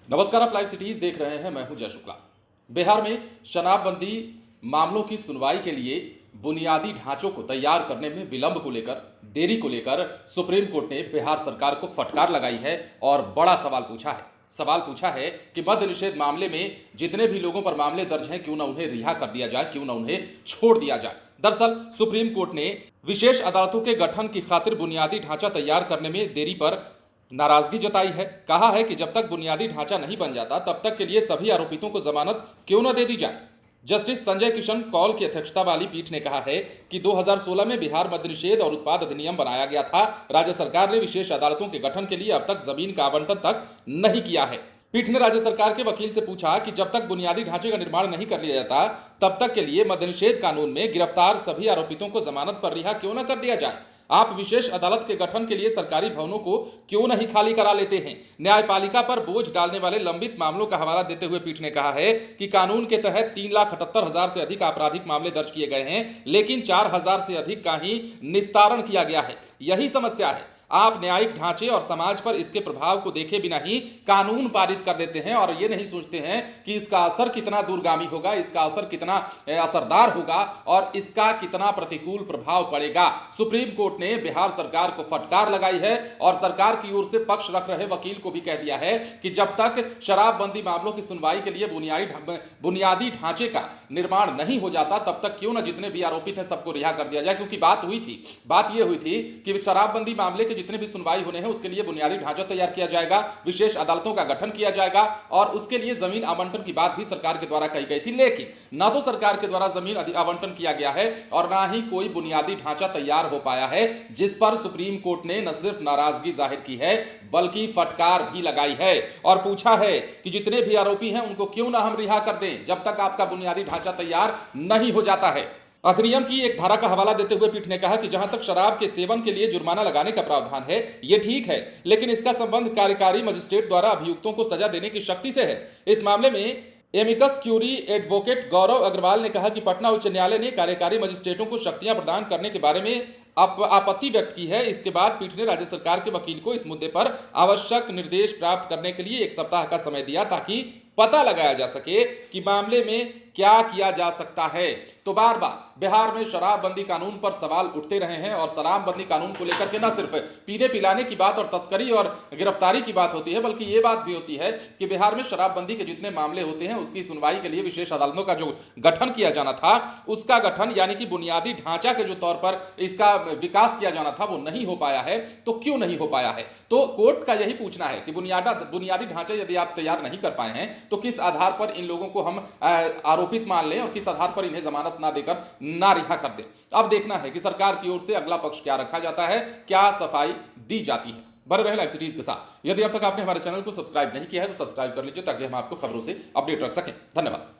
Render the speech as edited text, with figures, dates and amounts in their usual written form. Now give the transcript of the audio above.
नमस्कार, आप live cities देख रहे हैं। मैं हूं जय शुक्ला। बिहार में शराबबंदी मामलों की सुनवाई के लिए बुनियादी ढांचों को तैयार करने में विलंब को लेकर, देरी को लेकर सुप्रीम कोर्ट ने बिहार सरकार को फटकार लगाई है और बड़ा सवाल पूछा है। सवाल पूछा है कि मद्य निषेध मामले में जितने भी लोगों पर मामले दर्ज हैं, क्यों ना उन्हें रिहा कर दिया जाए, क्यों ना उन्हें छोड़ दिया जाए। दरअसल सुप्रीम कोर्ट ने विशेष अदालतों के गठन की खातिर बुनियादी ढांचा तैयार करने में देरी पर नाराजगी जताई है। कहा है कि जब तक बुनियादी ढांचा नहीं बन जाता तब तक के लिए सभी आरोपितों को जमानत क्यों न दे दी जाए। जस्टिस संजय किशन कौल की अध्यक्षता वाली पीठ ने कहा है कि 2016 में बिहार मद्य निषेध और उत्पाद अधिनियम बनाया गया था। राज्य सरकार ने विशेष अदालतों के गठन के लिए अब तक जमीन का आवंटन तक नहीं किया है। पीठ ने राज्य सरकार के वकील से पूछा कि जब तक बुनियादी ढांचे का निर्माण नहीं कर लिया जाता तब तक के लिए मद्य निषेध कानून में गिरफ्तार सभी आरोपितों को जमानत पर रिहा क्यों न कर दिया जाए। आप विशेष अदालत के गठन के लिए सरकारी भवनों को क्यों नहीं खाली करा लेते हैं। न्यायपालिका पर बोझ डालने वाले लंबित मामलों का हवाला देते हुए पीठ ने कहा है कि कानून के तहत 3,78,000 से अधिक आपराधिक मामले दर्ज किए गए हैं, लेकिन 4,000 से अधिक का ही निस्तारण किया गया है। यही समस्या है। आप न्यायिक ढांचे और समाज पर इसके प्रभाव को देखे बिना ही कानून पारित कर देते हैं और ये नहीं सोचते हैं कि इसका असर कितना दूरगामी होगा, इसका असर कितना असरदार होगा और इसका कितना प्रतिकूल प्रभाव पड़ेगा। सुप्रीम कोर्ट ने बिहार सरकार को फटकार लगाई है और सरकार की ओर से पक्ष रख रहे वकील को भी कह दिया है कि जब तक शराबबंदी मामलों की सुनवाई के लिए बुनियादी ढांचे का निर्माण नहीं हो जाता तब तक क्यों न जितने भी आरोपित हैं सबको रिहा कर दिया जाए। क्योंकि बात यह हुई थी कि शराबबंदी मामले के जितने भी सुनवाई होने हैं उसके लिए बुनियादी ढांचा तैयार किया जाएगा, विशेष अदालतों का गठन किया जाएगा और उसके लिए जमीन आवंटन की बात भी सरकार के द्वारा कही गई थी। लेकिन ना तो सरकार के द्वारा जमीन आवंटन किया गया है और ना ही कोई बुनियादी ढांचा तैयार हो पाया है, जिस पर सुप्रीम कोर्ट ने न सिर्फ नाराजगी जाहिर की है बल्कि फटकार भी लगाई है और पूछा है कि जितने भी आरोपी हैं उनको क्यों ना हम रिहा कर दें जब तक आपका बुनियादी ढांचा तैयार नहीं हो जाता है। अधिनियम की एक धारा का हवाला देते हुए पीठ ने कहा कि जहां तक शराब के सेवन के लिए जुर्माना लगाने का प्रावधान है यह ठीक है, लेकिन इसका संबंध कार्यकारी मजिस्ट्रेट द्वारा अभियुक्तों को सजा देने की शक्ति से है। इस मामले में एमिकस क्यूरी एडवोकेट गौरव अग्रवाल ने कहा कि पटना उच्च न्यायालय ने कार्यकारी मजिस्ट्रेटों को शक्तियां प्रदान करने के बारे में आपत्ति व्यक्त की है। इसके बाद पीठ ने राज्य सरकार के वकील को इस मुद्दे पर आवश्यक निर्देश प्राप्त करने के लिए 1 सप्ताह का समय दिया ताकि पता लगाया जा सके कि मामले में क्या किया जा सकता है। तो बार बार बिहार में शराबबंदी कानून पर सवाल उठते रहे हैं और शराबबंदी कानून को लेकर के न सिर्फ पीने पिलाने की बात और तस्करी और गिरफ्तारी की बात होती है बल्कि ये बात भी होती है कि बिहार में शराबबंदी के जितने मामले होते हैं उसकी सुनवाई के लिए विशेष अदालतों का जो गठन किया जाना था उसका गठन यानी कि बुनियादी ढांचा के जो तौर पर इसका विकास किया जाना था वो नहीं हो पाया है। तो क्यों नहीं हो पाया है? तो कोर्ट का यही पूछना है कि बुनियादी ढांचा यदि आप तैयार नहीं कर पाए हैं तो किस आधार पर इन लोगों को हम आरोपित मान लें और किस आधार पर इन्हें जमानत ना देकर ना रिहा कर दें। अब देखना है कि सरकार की ओर से अगला पक्ष क्या रखा जाता है, क्या सफाई दी जाती है। बने रहे लाइव सिटीज के साथ। यदि अब तक आपने हमारे चैनल को सब्सक्राइब नहीं किया है तो सब्सक्राइब कर लीजिए ताकि हम आपको खबरों से अपडेट रख सकें। धन्यवाद।